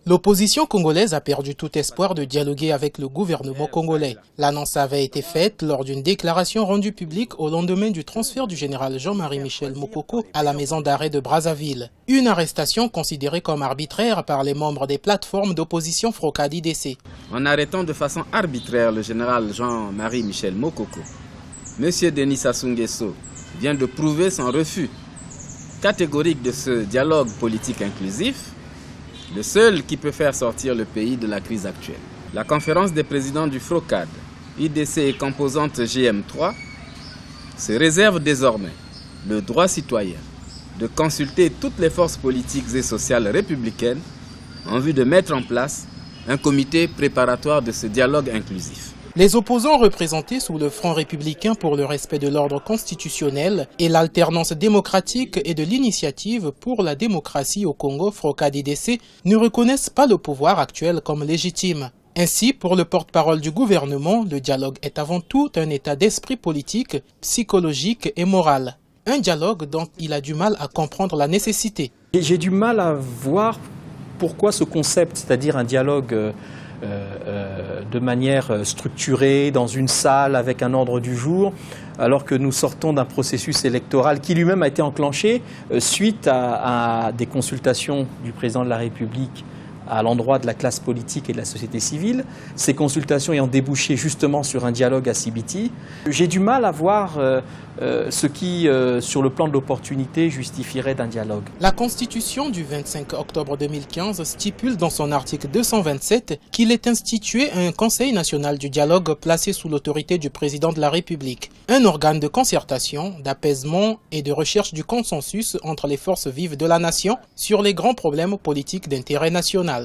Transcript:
L'opposition congolaise a perdu tout espoir de dialoguer avec le gouvernement congolais. L'annonce avait été faite lors d'une déclaration rendue publique au lendemain du transfert du général Jean-Marie Michel Mokoko à la maison d'arrêt de Brazzaville. Une arrestation considérée comme arbitraire par les membres des plateformes d'opposition FROCAD-IDC. En arrêtant de façon arbitraire le général Jean-Marie Michel Mokoko, M. Denis Sassou Nguesso vient de prouver son refus catégorique de ce dialogue politique inclusif, le seul qui peut faire sortir le pays de la crise actuelle. La conférence des présidents du FROCAD, IDC et composante GM3 se réserve désormais le droit citoyen de consulter toutes les forces politiques et sociales républicaines en vue de mettre en place un comité préparatoire de ce dialogue inclusif. Les opposants représentés sous le Front républicain pour le respect de l'ordre constitutionnel et l'alternance démocratique et de l'initiative pour la démocratie au Congo, FROCAD-IDC, ne reconnaissent pas le pouvoir actuel comme légitime. Ainsi, pour le porte-parole du gouvernement, le dialogue est avant tout un état d'esprit politique, psychologique et moral. Un dialogue dont il a du mal à comprendre la nécessité. J'ai du mal à voir pourquoi ce concept, c'est-à-dire un dialogue de manière structurée, dans une salle, avec un ordre du jour, alors que nous sortons d'un processus électoral qui lui-même a été enclenché suite à des consultations du président de la République à l'endroit de la classe politique et de la société civile, ces consultations ayant débouché justement sur un dialogue à Sibiti. J'ai du mal à voir ce qui, sur le plan de l'opportunité, justifierait d'un dialogue. La Constitution du 25 octobre 2015 stipule dans son article 227 qu'il est institué un Conseil national du dialogue placé sous l'autorité du président de la République, un organe de concertation, d'apaisement et de recherche du consensus entre les forces vives de la nation sur les grands problèmes politiques d'intérêt national.